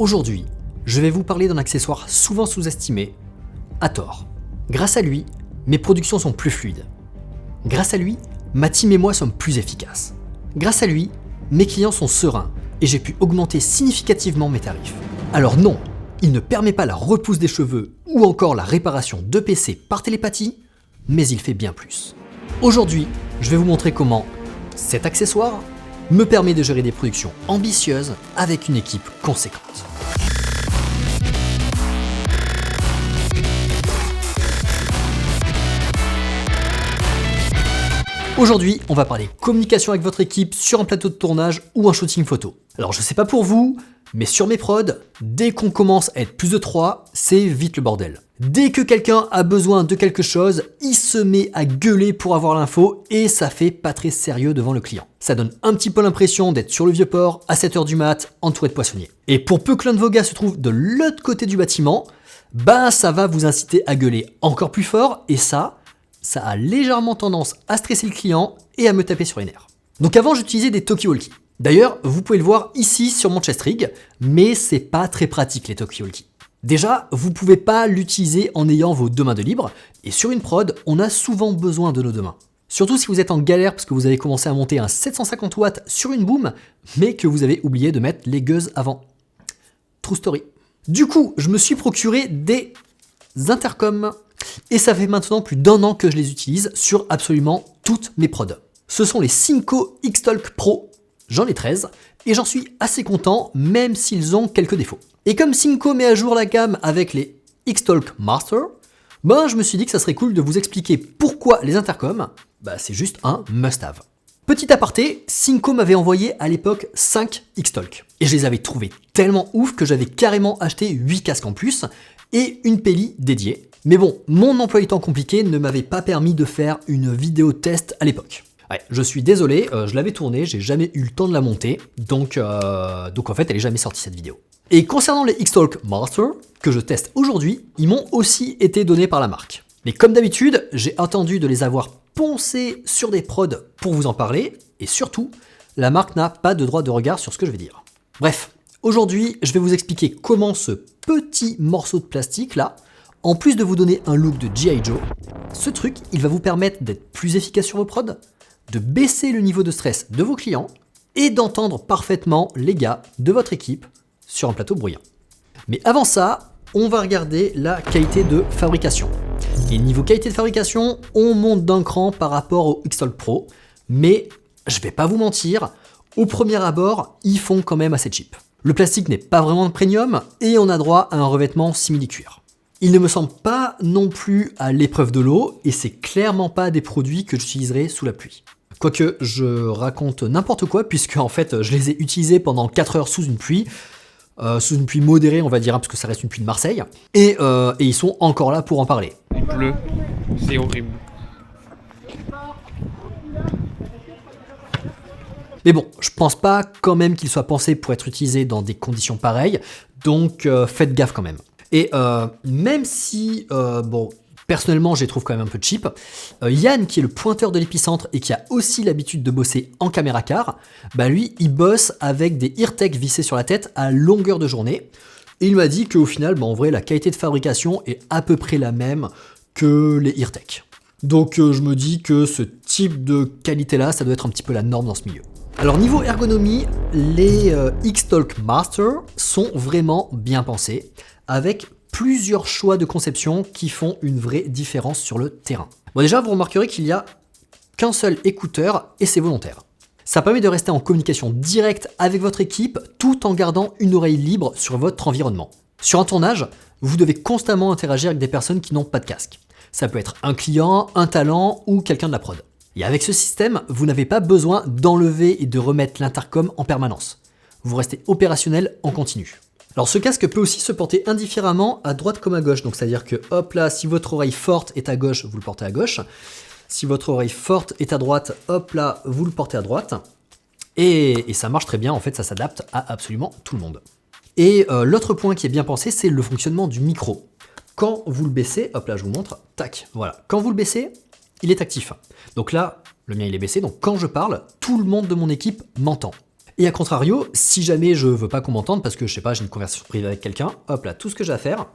Aujourd'hui, je vais vous parler d'un accessoire souvent sous-estimé, à tort. Grâce à lui, mes productions sont plus fluides. Grâce à lui, ma team et moi sommes plus efficaces. Grâce à lui, mes clients sont sereins et j'ai pu augmenter significativement mes tarifs. Alors non, il ne permet pas la repousse des cheveux ou encore la réparation de PC par télépathie, mais il fait bien plus. Aujourd'hui, je vais vous montrer comment cet accessoire me permet de gérer des productions ambitieuses avec une équipe conséquente. Aujourd'hui, on va parler communication avec votre équipe sur un plateau de tournage ou un shooting photo. Alors je sais pas pour vous, mais sur mes prods, dès qu'on commence à être plus de 3, c'est vite le bordel. Dès que quelqu'un a besoin de quelque chose, il se met à gueuler pour avoir l'info et ça fait pas très sérieux devant le client. Ça donne un petit peu l'impression d'être sur le vieux port à 7h du mat, entouré de poissonniers. Et pour peu que l'un de vos gars se trouve de l'autre côté du bâtiment, ça va vous inciter à gueuler encore plus fort et ça a légèrement tendance à stresser le client et à me taper sur les nerfs. Donc avant, j'utilisais des talkie-walkie. D'ailleurs, vous pouvez le voir ici sur mon chest rig, mais c'est pas très pratique les talkie-walkie. Déjà, vous pouvez pas l'utiliser en ayant vos deux mains de libre, et sur une prod, on a souvent besoin de nos deux mains. Surtout si vous êtes en galère parce que vous avez commencé à monter un 750 watts sur une boom, mais que vous avez oublié de mettre les gueuses avant. True story. Du coup, je me suis procuré des intercoms. Et ça fait maintenant plus d'1 an que je les utilise sur absolument toutes mes prods. Ce sont les Synco X-Talk Pro, j'en ai 13, et j'en suis assez content, même s'ils ont quelques défauts. Et comme Synco met à jour la gamme avec les X-Talk Master, je me suis dit que ça serait cool de vous expliquer pourquoi les intercoms, c'est juste un must-have. Petit aparté, Synco m'avait envoyé à l'époque 5 X-Talk, et je les avais trouvés tellement ouf que j'avais carrément acheté 8 casques en plus, et une Peli dédiée. Mais bon, mon emploi du temps compliqué ne m'avait pas permis de faire une vidéo test à l'époque. Ouais, je suis désolé, je l'avais tournée, j'ai jamais eu le temps de la monter, donc en fait elle est jamais sortie cette vidéo. Et concernant les X-Talk Master, que je teste aujourd'hui, ils m'ont aussi été donnés par la marque. Mais comme d'habitude, j'ai attendu de les avoir poncés sur des prods pour vous en parler, et surtout, la marque n'a pas de droit de regard sur ce que je vais dire. Bref, aujourd'hui, je vais vous expliquer comment ce petit morceau de plastique là, en plus de vous donner un look de G.I. Joe, ce truc, il va vous permettre d'être plus efficace sur vos prods, de baisser le niveau de stress de vos clients et d'entendre parfaitement les gars de votre équipe sur un plateau bruyant. Mais avant ça, on va regarder la qualité de fabrication. Et niveau qualité de fabrication, on monte d'un cran par rapport au X-Talk Pro, mais je vais pas vous mentir, au premier abord, ils font quand même assez cheap. Le plastique n'est pas vraiment de premium et on a droit à un revêtement simili-cuir. Il ne me semble pas non plus à l'épreuve de l'eau et c'est clairement pas des produits que j'utiliserai sous la pluie. Quoique je raconte n'importe quoi puisque en fait je les ai utilisés pendant 4 heures sous une pluie modérée on va dire parce que ça reste une pluie de Marseille et ils sont encore là pour en parler. Il pleut, c'est horrible. Mais bon, je pense pas quand même qu'il soit pensé pour être utilisé dans des conditions pareilles, donc faites gaffe quand même. Et même si, personnellement, je les trouve quand même un peu cheap, Yann, qui est le pointeur de l'épicentre et qui a aussi l'habitude de bosser en caméra car, lui, il bosse avec des eartech vissés sur la tête à longueur de journée. Et il m'a dit qu'au final, en vrai, la qualité de fabrication est à peu près la même que les eartech. Donc je me dis que ce type de qualité-là, ça doit être un petit peu la norme dans ce milieu. Alors niveau ergonomie, les X-Talk Master sont vraiment bien pensés, avec plusieurs choix de conception qui font une vraie différence sur le terrain. Bon déjà, vous remarquerez qu'il n'y a qu'un seul écouteur et c'est volontaire. Ça permet de rester en communication directe avec votre équipe tout en gardant une oreille libre sur votre environnement. Sur un tournage, vous devez constamment interagir avec des personnes qui n'ont pas de casque. Ça peut être un client, un talent ou quelqu'un de la prod. Et avec ce système, vous n'avez pas besoin d'enlever et de remettre l'intercom en permanence. Vous restez opérationnel en continu. Alors ce casque peut aussi se porter indifféremment à droite comme à gauche. Donc c'est-à-dire que hop là, si votre oreille forte est à gauche, vous le portez à gauche. Si votre oreille forte est à droite, hop là, vous le portez à droite. Et ça marche très bien, en fait ça s'adapte à absolument tout le monde. Et l'autre point qui est bien pensé, c'est le fonctionnement du micro. Quand vous le baissez, hop là je vous montre, tac, voilà. Quand vous le baissez, il est actif. Donc là, le mien il est baissé, donc quand je parle, tout le monde de mon équipe m'entend. Et à contrario, si jamais je veux pas qu'on m'entende parce que je sais pas, j'ai une conversation privée avec quelqu'un, hop là, tout ce que j'ai à faire,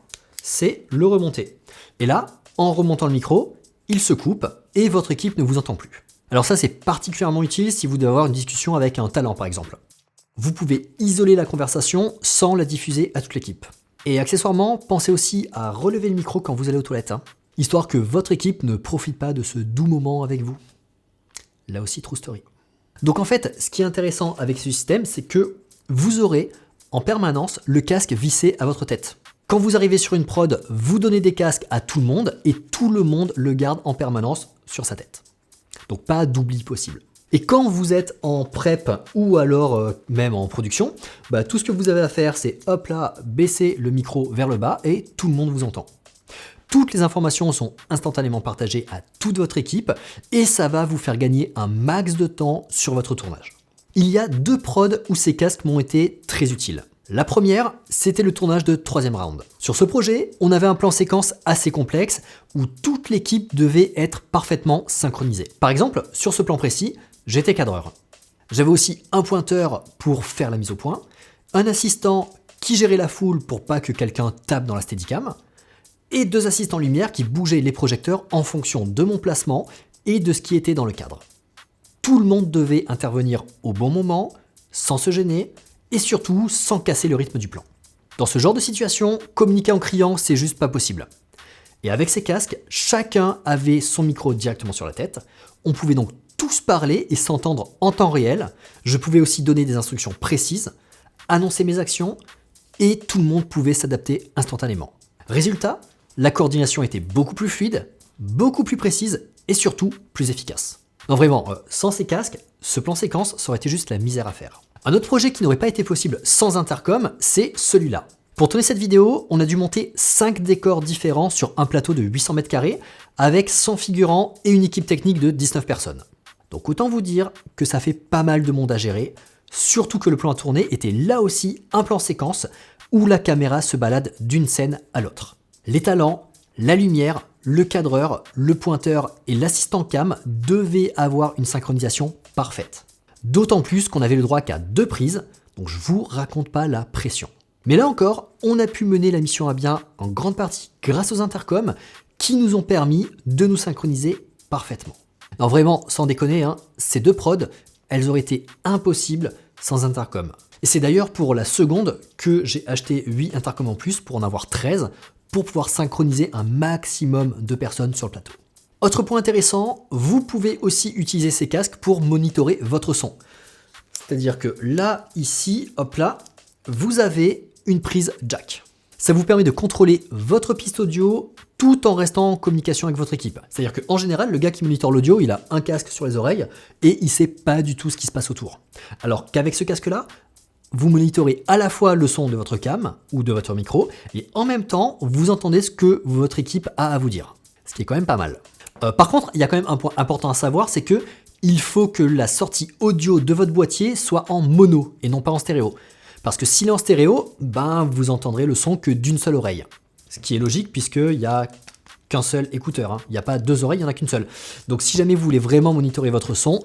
c'est le remonter. Et là, en remontant le micro, il se coupe et votre équipe ne vous entend plus. Alors ça, c'est particulièrement utile si vous devez avoir une discussion avec un talent par exemple. Vous pouvez isoler la conversation sans la diffuser à toute l'équipe. Et accessoirement, pensez aussi à relever le micro quand vous allez aux toilettes, histoire que votre équipe ne profite pas de ce doux moment avec vous. Là aussi, true story. Donc en fait, ce qui est intéressant avec ce système, c'est que vous aurez en permanence le casque vissé à votre tête. Quand vous arrivez sur une prod, vous donnez des casques à tout le monde et tout le monde le garde en permanence sur sa tête. Donc pas d'oubli possible. Et quand vous êtes en prep ou alors même en production, tout ce que vous avez à faire, c'est hop là, baisser le micro vers le bas et tout le monde vous entend. Toutes les informations sont instantanément partagées à toute votre équipe et ça va vous faire gagner un max de temps sur votre tournage. Il y a 2 prods où ces casques m'ont été très utiles. La première, c'était le tournage de 3e round. Sur ce projet, on avait un plan séquence assez complexe où toute l'équipe devait être parfaitement synchronisée. Par exemple, sur ce plan précis, j'étais cadreur. J'avais aussi un pointeur pour faire la mise au point, un assistant qui gérait la foule pour pas que quelqu'un tape dans la Steadicam, et 2 assistants lumière qui bougeaient les projecteurs en fonction de mon placement et de ce qui était dans le cadre. Tout le monde devait intervenir au bon moment, sans se gêner, et surtout sans casser le rythme du plan. Dans ce genre de situation, communiquer en criant, c'est juste pas possible. Et avec ces casques, chacun avait son micro directement sur la tête, on pouvait donc tous parler et s'entendre en temps réel, je pouvais aussi donner des instructions précises, annoncer mes actions, et tout le monde pouvait s'adapter instantanément. Résultat, la coordination était beaucoup plus fluide, beaucoup plus précise, et surtout plus efficace. Non vraiment, sans ces casques, ce plan séquence, ça aurait été juste la misère à faire. Un autre projet qui n'aurait pas été possible sans intercom, c'est celui-là. Pour tourner cette vidéo, on a dû monter 5 décors différents sur un plateau de 800 m² avec 100 figurants et une équipe technique de 19 personnes. Donc autant vous dire que ça fait pas mal de monde à gérer, surtout que le plan à tourner était là aussi un plan séquence où la caméra se balade d'une scène à l'autre. Les talents, la lumière, le cadreur, le pointeur et l'assistant cam devaient avoir une synchronisation parfaite. D'autant plus qu'on avait le droit qu'à 2 prises, donc je vous raconte pas la pression. Mais là encore, on a pu mener la mission à bien en grande partie grâce aux intercoms qui nous ont permis de nous synchroniser parfaitement. Non vraiment, sans déconner, ces 2 prods, elles auraient été impossibles sans intercom. Et c'est d'ailleurs pour la seconde que j'ai acheté 8 intercoms en plus pour en avoir 13 pour pouvoir synchroniser un maximum de personnes sur le plateau. Autre point intéressant, vous pouvez aussi utiliser ces casques pour monitorer votre son. C'est-à-dire que là, ici, hop là, vous avez une prise jack. Ça vous permet de contrôler votre piste audio tout en restant en communication avec votre équipe. C'est-à-dire qu'en général, le gars qui monitore l'audio, il a un casque sur les oreilles et il sait pas du tout ce qui se passe autour. Alors qu'avec ce casque-là, vous monitorez à la fois le son de votre cam ou de votre micro et en même temps, vous entendez ce que votre équipe a à vous dire. Ce qui est quand même pas mal. Par contre, il y a quand même un point important à savoir, c'est que il faut que la sortie audio de votre boîtier soit en mono et non pas en stéréo. Parce que s'il est en stéréo, vous entendrez le son que d'une seule oreille. Ce qui est logique puisqu'il n'y a qu'un seul écouteur. Il n'y a pas 2 oreilles, il n'y en a qu'une seule. Donc si jamais vous voulez vraiment monitorer votre son,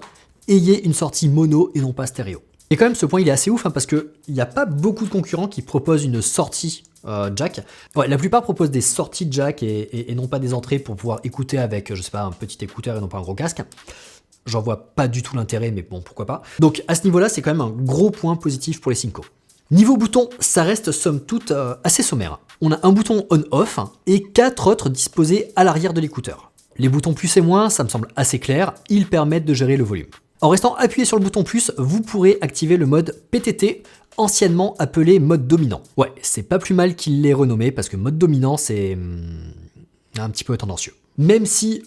ayez une sortie mono et non pas stéréo. Et quand même, ce point, il est assez ouf parce qu'il n'y a pas beaucoup de concurrents qui proposent une sortie jack. Ouais, la plupart proposent des sorties jack et non pas des entrées pour pouvoir écouter avec, je sais pas, un petit écouteur et non pas un gros casque. J'en vois pas du tout l'intérêt, mais bon, pourquoi pas. Donc à ce niveau-là, c'est quand même un gros point positif pour les Synco. Niveau bouton, ça reste somme toute assez sommaire. On a un bouton on-off et 4 autres disposés à l'arrière de l'écouteur. Les boutons plus et moins, ça me semble assez clair, ils permettent de gérer le volume. En restant appuyé sur le bouton plus, vous pourrez activer le mode PTT, anciennement appelé mode dominant. Ouais, c'est pas plus mal qu'il l'ait renommé parce que mode dominant, c'est un petit peu tendancieux. Même si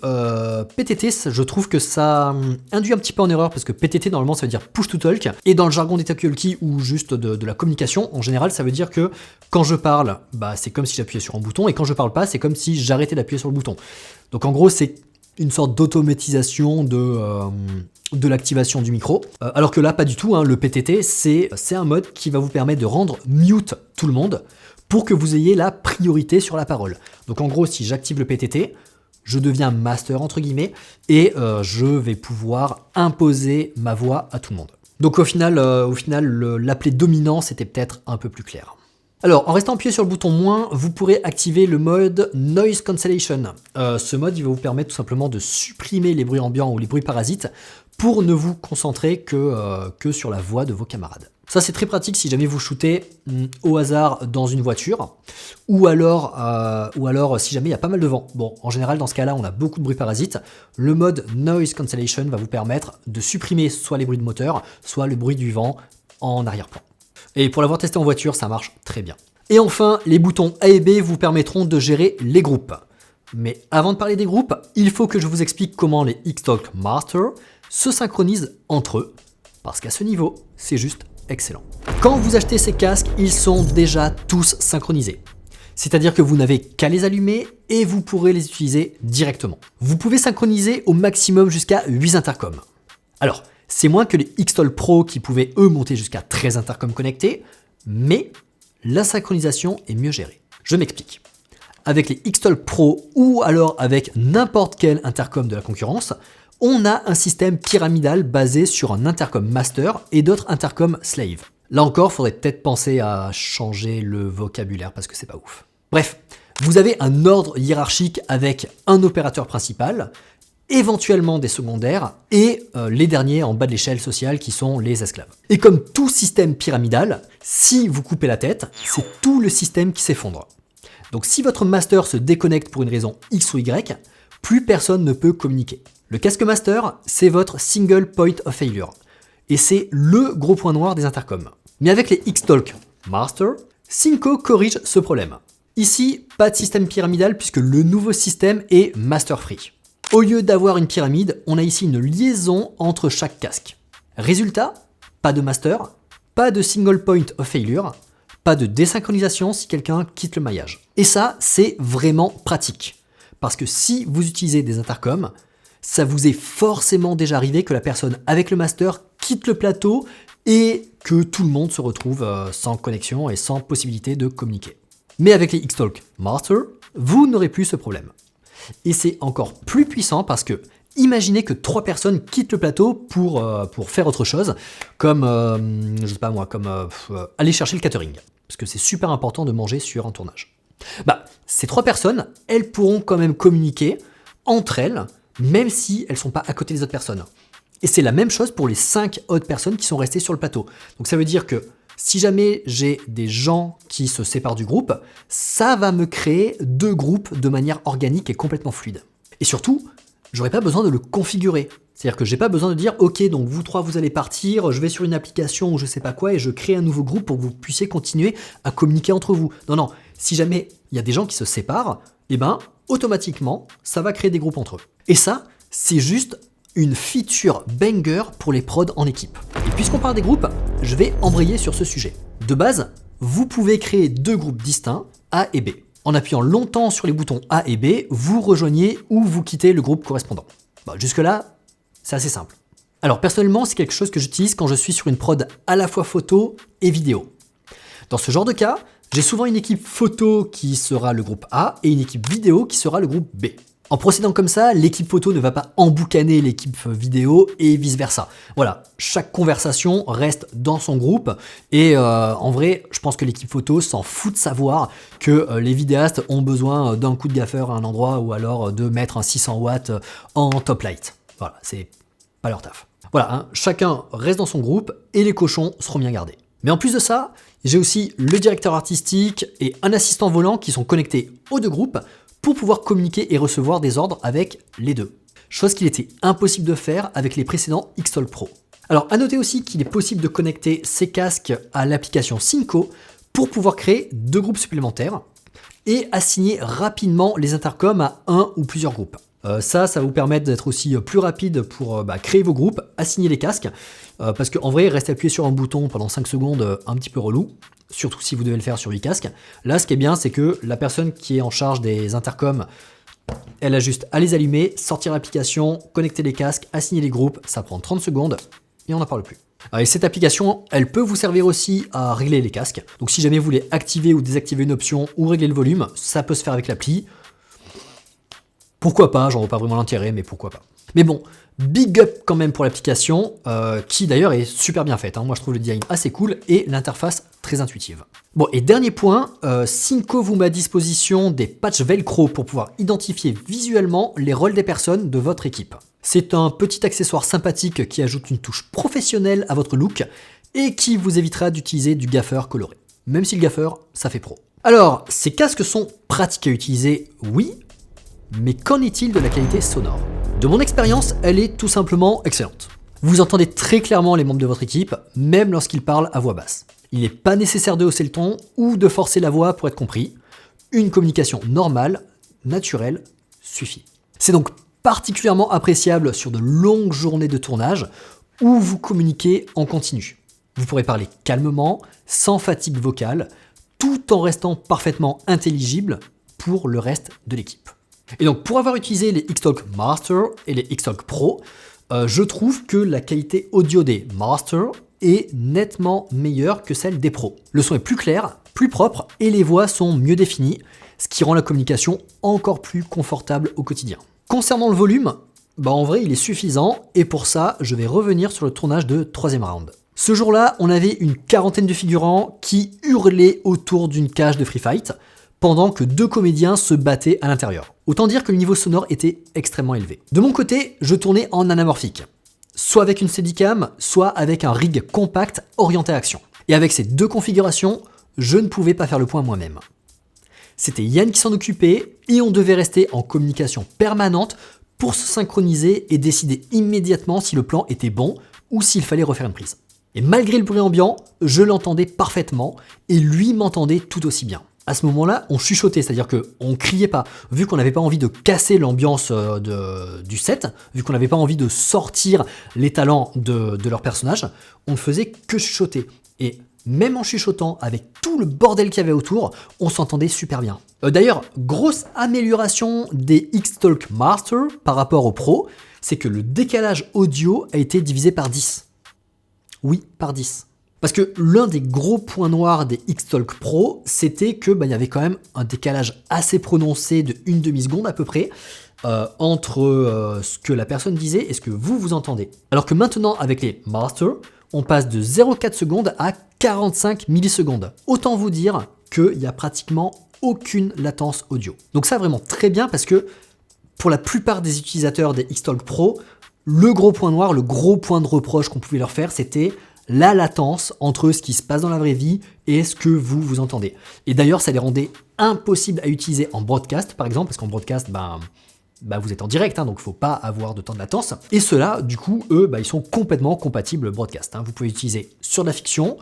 PTT, je trouve que ça induit un petit peu en erreur parce que PTT normalement ça veut dire push to talk et dans le jargon des talkie-walkie ou juste de la communication, en général ça veut dire que quand je parle, c'est comme si j'appuyais sur un bouton et quand je parle pas, c'est comme si j'arrêtais d'appuyer sur le bouton. Donc en gros c'est une sorte d'automatisation de l'activation du micro. Alors que là, pas du tout, le PTT, c'est un mode qui va vous permettre de rendre mute tout le monde pour que vous ayez la priorité sur la parole. Donc en gros, si j'active le PTT, je deviens master entre guillemets et je vais pouvoir imposer ma voix à tout le monde. Donc au final l'appeler dominant, c'était peut-être un peu plus clair. Alors, en restant appuyé sur le bouton moins, vous pourrez activer le mode Noise Cancellation. Ce mode, il va vous permettre tout simplement de supprimer les bruits ambiants ou les bruits parasites pour ne vous concentrer que sur la voix de vos camarades. Ça, c'est très pratique si jamais vous shootez au hasard dans une voiture ou alors si jamais il y a pas mal de vent. Bon, en général, dans ce cas-là, on a beaucoup de bruits parasites. Le mode Noise Cancellation va vous permettre de supprimer soit les bruits de moteur, soit le bruit du vent en arrière-plan. Et pour l'avoir testé en voiture, ça marche très bien. Et enfin, les boutons A et B vous permettront de gérer les groupes. Mais avant de parler des groupes, il faut que je vous explique comment les X-Talk Master se synchronisent entre eux, parce qu'à ce niveau, c'est juste excellent. Quand vous achetez ces casques, ils sont déjà tous synchronisés. C'est-à-dire que vous n'avez qu'à les allumer et vous pourrez les utiliser directement. Vous pouvez synchroniser au maximum jusqu'à 8 intercoms. Alors, c'est moins que les X-Talk Pro qui pouvaient eux monter jusqu'à 13 intercoms connectés, mais la synchronisation est mieux gérée. Je m'explique. Avec les X-Talk Pro ou alors avec n'importe quel intercom de la concurrence, on a un système pyramidal basé sur un intercom master et d'autres intercoms slave. Là encore, il faudrait peut-être penser à changer le vocabulaire parce que c'est pas ouf. Bref, vous avez un ordre hiérarchique avec un opérateur principal, éventuellement des secondaires et les derniers en bas de l'échelle sociale qui sont les esclaves. Et comme tout système pyramidal, si vous coupez la tête, c'est tout le système qui s'effondre. Donc si votre master se déconnecte pour une raison X ou Y, plus personne ne peut communiquer. Le casque master, c'est votre single point of failure. Et c'est le gros point noir des intercoms. Mais avec les X-Talk Master, Synco corrige ce problème. Ici, pas de système pyramidal puisque le nouveau système est master free. Au lieu d'avoir une pyramide, on a ici une liaison entre chaque casque. Résultat, pas de master, pas de single point of failure, pas de désynchronisation si quelqu'un quitte le maillage. Et ça, c'est vraiment pratique. Parce que si vous utilisez des intercoms, ça vous est forcément déjà arrivé que la personne avec le master quitte le plateau et que tout le monde se retrouve sans connexion et sans possibilité de communiquer. Mais avec les X-Talk Master, vous n'aurez plus ce problème. Et c'est encore plus puissant parce que imaginez que 3 personnes quittent le plateau pour faire autre chose, comme, je sais pas moi, comme aller chercher le catering. Parce que c'est super important de manger sur un tournage. Ces 3 personnes, elles pourront quand même communiquer entre elles, même si elles ne sont pas à côté des autres personnes. Et c'est la même chose pour les 5 autres personnes qui sont restées sur le plateau. Donc ça veut dire que si jamais j'ai des gens qui se séparent du groupe, ça va me créer 2 groupes de manière organique et complètement fluide. Et surtout, j'aurais pas besoin de le configurer. C'est-à-dire que j'ai pas besoin de dire ok, donc vous 3 vous allez partir, je vais sur une application ou je sais pas quoi et je crée un nouveau groupe pour que vous puissiez continuer à communiquer entre vous. Non, si jamais il y a des gens qui se séparent, automatiquement, ça va créer des groupes entre eux. Et ça, c'est juste une feature banger pour les prods en équipe. Et puisqu'on parle des groupes, je vais embrayer sur ce sujet. De base, vous pouvez créer 2 groupes distincts, A et B. En appuyant longtemps sur les boutons A et B, vous rejoignez ou vous quittez le groupe correspondant. Jusque-là, c'est assez simple. Alors personnellement, c'est quelque chose que j'utilise quand je suis sur une prod à la fois photo et vidéo. Dans ce genre de cas, j'ai souvent une équipe photo qui sera le groupe A et une équipe vidéo qui sera le groupe B. En procédant comme ça, l'équipe photo ne va pas emboucaner l'équipe vidéo et vice-versa. Voilà, chaque conversation reste dans son groupe et en vrai, je pense que l'équipe photo s'en fout de savoir que les vidéastes ont besoin d'un coup de gaffeur à un endroit ou alors de mettre un 600 watts en top light. Voilà, c'est pas leur taf. Voilà, chacun reste dans son groupe et les cochons seront bien gardés. Mais en plus de ça, j'ai aussi le directeur artistique et un assistant volant qui sont connectés aux 2 groupes pour pouvoir communiquer et recevoir des ordres avec les 2. Chose qu'il était impossible de faire avec les précédents X-Talk Pro. Alors à noter aussi qu'il est possible de connecter ces casques à l'application Synco pour pouvoir créer 2 groupes supplémentaires et assigner rapidement les intercoms à un ou plusieurs groupes. Ça va vous permettre d'être aussi plus rapide pour créer vos groupes, assigner les casques, parce qu'en vrai, rester appuyé sur un bouton pendant 5 secondes, un petit peu relou, surtout si vous devez le faire sur 8 casques. Là, ce qui est bien, c'est que la personne qui est en charge des intercoms, elle a juste à les allumer, sortir l'application, connecter les casques, assigner les groupes, ça prend 30 secondes et on n'en parle plus. Et cette application, elle peut vous servir aussi à régler les casques. Donc si jamais vous voulez activer ou désactiver une option ou régler le volume, ça peut se faire avec l'appli. Pourquoi pas, j'en vois pas vraiment l'intérêt, mais pourquoi pas. Mais bon, big up quand même pour l'application, qui d'ailleurs est super bien faite. Moi je trouve le design assez cool et l'interface très intuitive. Bon, et dernier point, Synco vous met à disposition des patchs velcro pour pouvoir identifier visuellement les rôles des personnes de votre équipe. C'est un petit accessoire sympathique qui ajoute une touche professionnelle à votre look et qui vous évitera d'utiliser du gaffeur coloré. Même si le gaffeur, ça fait pro. Alors, ces casques sont pratiques à utiliser, oui, mais qu'en est-il de la qualité sonore ? De mon expérience, elle est tout simplement excellente. Vous entendez très clairement les membres de votre équipe, même lorsqu'ils parlent à voix basse. Il n'est pas nécessaire de hausser le ton ou de forcer la voix pour être compris. Une communication normale, naturelle, suffit. C'est donc particulièrement appréciable sur de longues journées de tournage où vous communiquez en continu. Vous pourrez parler calmement, sans fatigue vocale, tout en restant parfaitement intelligible pour le reste de l'équipe. Et donc pour avoir utilisé les X-Talk Master et les X-Talk Pro, je trouve que la qualité audio des Master est nettement meilleure que celle des Pro. Le son est plus clair, plus propre et les voix sont mieux définies, ce qui rend la communication encore plus confortable au quotidien. Concernant le volume, en vrai il est suffisant et pour ça je vais revenir sur le tournage de 3e round. Ce jour-là, on avait une quarantaine de figurants qui hurlaient autour d'une cage de free fight, pendant que 2 comédiens se battaient à l'intérieur. Autant dire que le niveau sonore était extrêmement élevé. De mon côté, je tournais en anamorphique, soit avec une Steadicam, soit avec un rig compact orienté action. Et avec ces 2 configurations, je ne pouvais pas faire le point moi-même. C'était Yann qui s'en occupait, et on devait rester en communication permanente pour se synchroniser et décider immédiatement si le plan était bon ou s'il fallait refaire une prise. Et malgré le bruit ambiant, je l'entendais parfaitement, et lui m'entendait tout aussi bien. À ce moment-là, on chuchotait, c'est-à-dire qu'on criait pas. Vu qu'on n'avait pas envie de casser l'ambiance du set, vu qu'on n'avait pas envie de sortir les talents de leur personnage, on ne faisait que chuchoter. Et même en chuchotant, avec tout le bordel qu'il y avait autour, on s'entendait super bien. D'ailleurs, grosse amélioration des X-Talk Master par rapport aux Pro, c'est que le décalage audio a été divisé par 10. Oui, par 10. Parce que l'un des gros points noirs des X-Talk Pro, c'était que il y avait quand même un décalage assez prononcé de 1 demi-seconde à peu près entre ce que la personne disait et ce que vous entendez. Alors que maintenant, avec les Master, on passe de 0,4 secondes à 45 millisecondes. Autant vous dire qu'il n'y a pratiquement aucune latence audio. Donc ça, vraiment très bien parce que pour la plupart des utilisateurs des X-Talk Pro, le gros point noir, le gros point de reproche qu'on pouvait leur faire, c'était la latence entre ce qui se passe dans la vraie vie et ce que vous entendez. Et d'ailleurs, ça les rendait impossibles à utiliser en broadcast, par exemple, parce qu'en broadcast, vous êtes en direct, donc il ne faut pas avoir de temps de latence. Et ceux-là, du coup, eux, ils sont complètement compatibles broadcast. Vous pouvez utiliser sur de la fiction,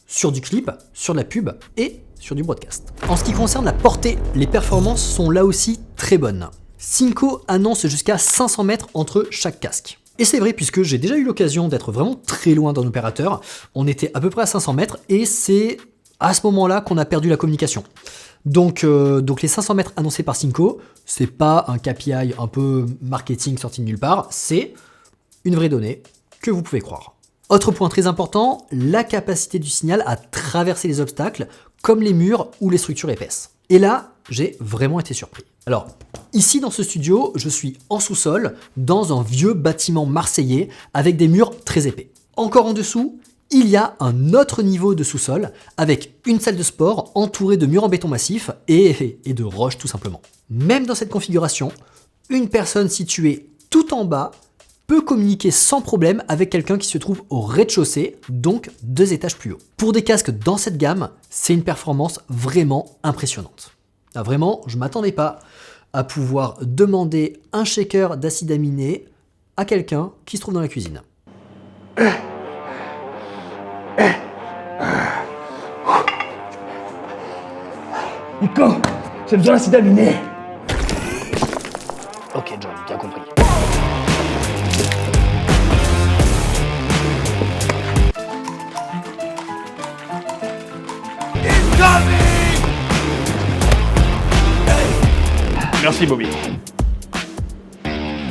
sur du clip, sur de la pub et sur du broadcast. En ce qui concerne la portée, les performances sont là aussi très bonnes. Synco annonce jusqu'à 500 mètres entre chaque casque. Et c'est vrai puisque j'ai déjà eu l'occasion d'être vraiment très loin d'un opérateur, on était à peu près à 500 mètres et c'est à ce moment-là qu'on a perdu la communication. Donc les 500 mètres annoncés par Synco, c'est pas un KPI un peu marketing sorti de nulle part, c'est une vraie donnée que vous pouvez croire. Autre point très important, la capacité du signal à traverser les obstacles comme les murs ou les structures épaisses. Et là, j'ai vraiment été surpris. Alors, ici dans ce studio, je suis en sous-sol, dans un vieux bâtiment marseillais avec des murs très épais. Encore en dessous, il y a un autre niveau de sous-sol avec une salle de sport entourée de murs en béton massif et de roches tout simplement. Même dans cette configuration, une personne située tout en bas peut communiquer sans problème avec quelqu'un qui se trouve au rez-de-chaussée, donc 2 étages plus haut. Pour des casques dans cette gamme, c'est une performance vraiment impressionnante. Là, vraiment, je ne m'attendais pas à pouvoir demander un shaker d'acide aminé à quelqu'un qui se trouve dans la cuisine. Nico, j'ai besoin d'acide aminé. Ok John, bien compris. Merci Bobby.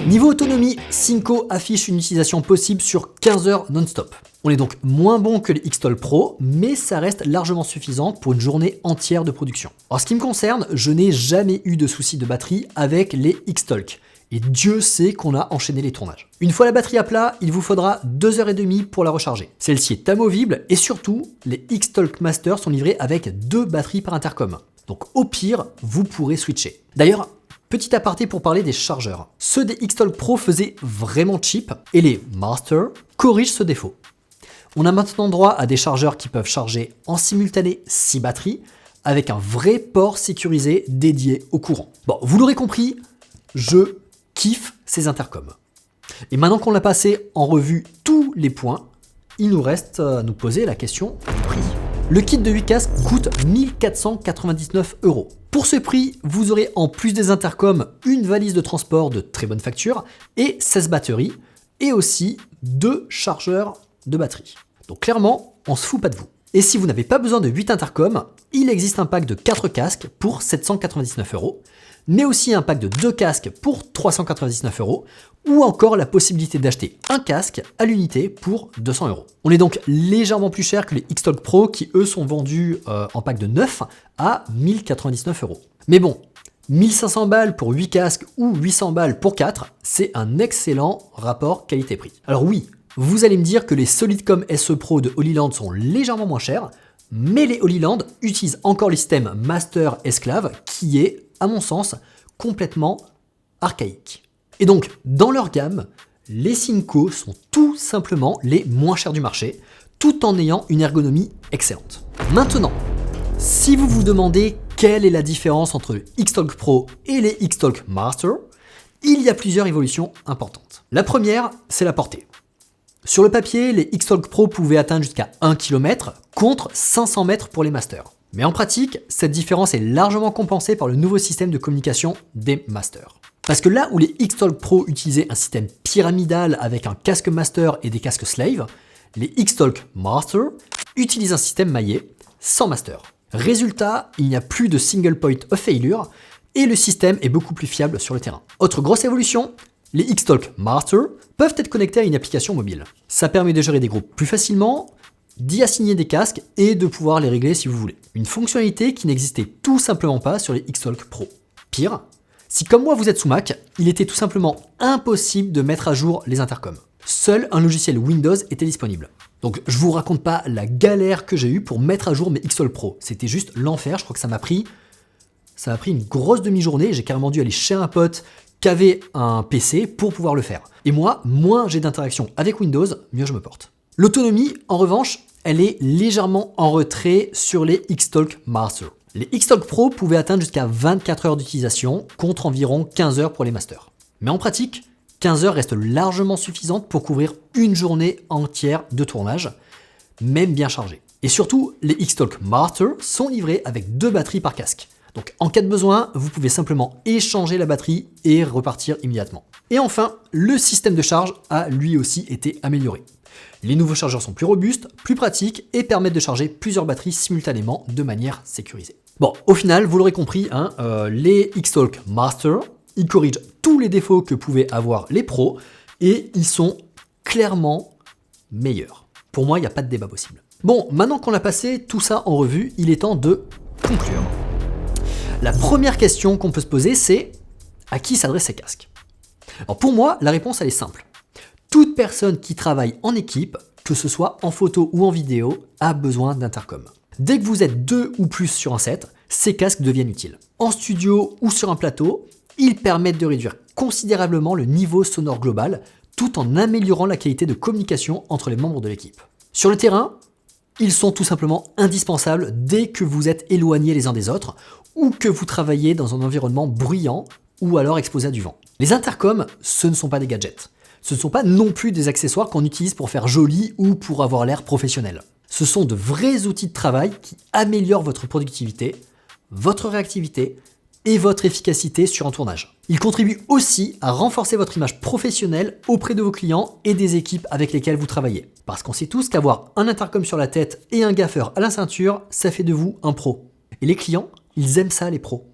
Niveau autonomie, Synco affiche une utilisation possible sur 15 heures non-stop. On est donc moins bon que les X-Talk Pro, mais ça reste largement suffisant pour une journée entière de production. En ce qui me concerne, je n'ai jamais eu de soucis de batterie avec les X-Talk. Et Dieu sait qu'on a enchaîné les tournages. Une fois la batterie à plat, il vous faudra 2h30 pour la recharger. Celle-ci est amovible et surtout, les X-Talk Master sont livrés avec 2 batteries par intercom. Donc au pire, vous pourrez switcher. D'ailleurs, petit aparté pour parler des chargeurs. Ceux des X-Talk Pro faisaient vraiment cheap et les Master corrigent ce défaut. On a maintenant droit à des chargeurs qui peuvent charger en simultané 6 batteries avec un vrai port sécurisé dédié au courant. Bon, vous l'aurez compris, je kiffe ces intercoms. Et maintenant qu'on a passé en revue tous les points, il nous reste à nous poser la question du prix. Le kit de 8 casques coûte 1499 €. Pour ce prix, vous aurez en plus des intercoms une valise de transport de très bonne facture et 16 batteries et aussi 2 chargeurs de batterie. Donc clairement, on se fout pas de vous. Et si vous n'avez pas besoin de 8 intercoms, il existe un pack de 4 casques pour 799 €, mais aussi un pack de 2 casques pour 399 €, ou encore la possibilité d'acheter un casque à l'unité pour 200 €. On est donc légèrement plus cher que les X-Talk Pro qui eux sont vendus en pack de 9 à 1099 €. Mais bon, 1500 balles pour 8 casques ou 800 balles pour 4, c'est un excellent rapport qualité-prix. Alors oui, vous allez me dire que les Solidcom SE Pro de Holyland sont légèrement moins chers, mais les Holyland utilisent encore le système Master Esclave qui est, à mon sens, complètement archaïque. Et donc, dans leur gamme, les Synco sont tout simplement les moins chers du marché, tout en ayant une ergonomie excellente. Maintenant, si vous vous demandez quelle est la différence entre le X-Talk Pro et les X-Talk Master, il y a plusieurs évolutions importantes. La première, c'est la portée. Sur le papier, les X-Talk Pro pouvaient atteindre jusqu'à 1 km contre 500 mètres pour les Masters. Mais en pratique, cette différence est largement compensée par le nouveau système de communication des Masters. Parce que là où les X-Talk Pro utilisaient un système pyramidal avec un casque Master et des casques Slave, les X-Talk Master utilisent un système maillé sans Master. Résultat, il n'y a plus de single point of failure et le système est beaucoup plus fiable sur le terrain. Autre grosse évolution, les X-Talk Master peuvent être connectés à une application mobile. Ça permet de gérer des groupes plus facilement, d'y assigner des casques et de pouvoir les régler si vous voulez. Une fonctionnalité qui n'existait tout simplement pas sur les X-Talk Pro. Pire, si comme moi vous êtes sous Mac, il était tout simplement impossible de mettre à jour les intercoms. Seul un logiciel Windows était disponible. Donc je vous raconte pas la galère que j'ai eue pour mettre à jour mes X-Talk Pro. C'était juste l'enfer, je crois que ça m'a pris une grosse demi-journée, j'ai carrément dû aller chez un pote qui avait un PC pour pouvoir le faire. Et moi, moins j'ai d'interaction avec Windows, mieux je me porte. L'autonomie, en revanche, elle est légèrement en retrait sur les X-Talk Master. Les X-Talk Pro pouvaient atteindre jusqu'à 24 heures d'utilisation, contre environ 15 heures pour les Masters. Mais en pratique, 15 heures restent largement suffisantes pour couvrir une journée entière de tournage, même bien chargée. Et surtout, les X-Talk Master sont livrés avec 2 batteries par casque. Donc en cas de besoin, vous pouvez simplement échanger la batterie et repartir immédiatement. Et enfin, le système de charge a lui aussi été amélioré. Les nouveaux chargeurs sont plus robustes, plus pratiques et permettent de charger plusieurs batteries simultanément de manière sécurisée. Bon, au final, vous l'aurez compris, les X-Talk Master, ils corrigent tous les défauts que pouvaient avoir les pros et ils sont clairement meilleurs. Pour moi, il n'y a pas de débat possible. Bon, maintenant qu'on a passé tout ça en revue, il est temps de conclure. La première question qu'on peut se poser, c'est à qui s'adressent ces casques? Alors pour moi, la réponse elle est simple. Toute personne qui travaille en équipe, que ce soit en photo ou en vidéo, a besoin d'intercom. Dès que vous êtes 2 ou plus sur un set, ces casques deviennent utiles. En studio ou sur un plateau, ils permettent de réduire considérablement le niveau sonore global, tout en améliorant la qualité de communication entre les membres de l'équipe. Sur le terrain, ils sont tout simplement indispensables dès que vous êtes éloignés les uns des autres ou que vous travaillez dans un environnement bruyant ou alors exposé à du vent. Les intercoms, ce ne sont pas des gadgets. Ce ne sont pas non plus des accessoires qu'on utilise pour faire joli ou pour avoir l'air professionnel. Ce sont de vrais outils de travail qui améliorent votre productivité, votre réactivité et votre efficacité sur un tournage. Ils contribuent aussi à renforcer votre image professionnelle auprès de vos clients et des équipes avec lesquelles vous travaillez. Parce qu'on sait tous qu'avoir un intercom sur la tête et un gaffeur à la ceinture, ça fait de vous un pro. Et les clients, ils aiment ça les pros.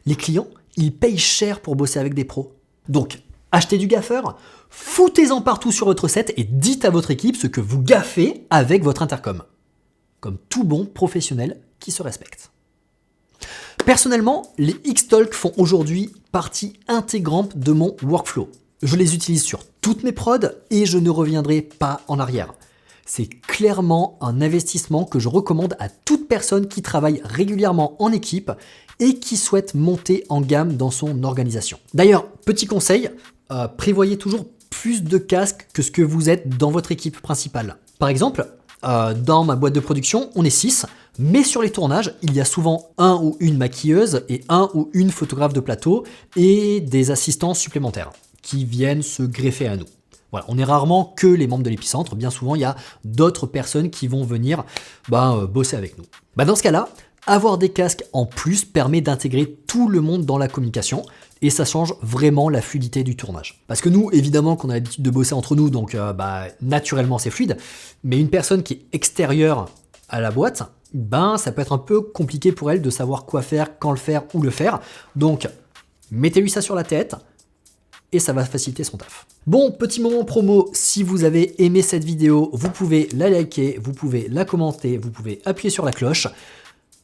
Les clients, ils payent cher pour bosser avec des pros. Donc, Achetez du gaffeur, foutez-en partout sur votre set et dites à votre équipe ce que vous gaffez avec votre intercom. Comme tout bon professionnel qui se respecte. Personnellement, les X-Talk font aujourd'hui partie intégrante de mon workflow. Je les utilise sur toutes mes prods et je ne reviendrai pas en arrière. C'est clairement un investissement que je recommande à toute personne qui travaille régulièrement en équipe et qui souhaite monter en gamme dans son organisation. D'ailleurs, petit conseil, prévoyez toujours plus de casques que ce que vous êtes dans votre équipe principale. Par exemple, dans ma boîte de production, on est 6, mais sur les tournages, il y a souvent un ou une maquilleuse et un ou une photographe de plateau et des assistants supplémentaires qui viennent se greffer à nous. Voilà, on n'est rarement que les membres de l'épicentre, bien souvent il y a d'autres personnes qui vont venir bosser avec nous. Dans ce cas-là, avoir des casques en plus permet d'intégrer tout le monde dans la communication et ça change vraiment la fluidité du tournage. Parce que nous, évidemment qu'on a l'habitude de bosser entre nous, donc naturellement c'est fluide, mais une personne qui est extérieure à la boîte, ça peut être un peu compliqué pour elle de savoir quoi faire, quand le faire, où le faire. Donc, mettez-lui ça sur la tête et ça va faciliter son taf. Bon, petit moment promo, si vous avez aimé cette vidéo, vous pouvez la liker, vous pouvez la commenter, vous pouvez appuyer sur la cloche.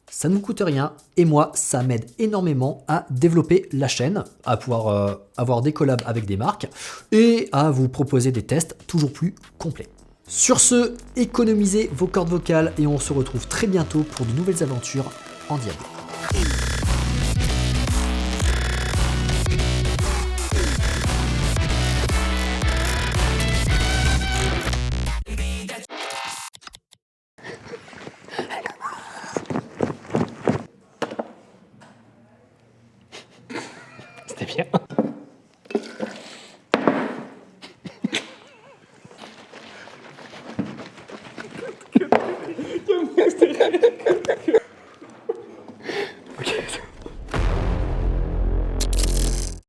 Ça ne vous coûte rien et moi, ça m'aide énormément à développer la chaîne, à pouvoir avoir des collabs avec des marques et à vous proposer des tests toujours plus complets. Sur ce, économisez vos cordes vocales et on se retrouve très bientôt pour de nouvelles aventures en Diablo. C'était bien.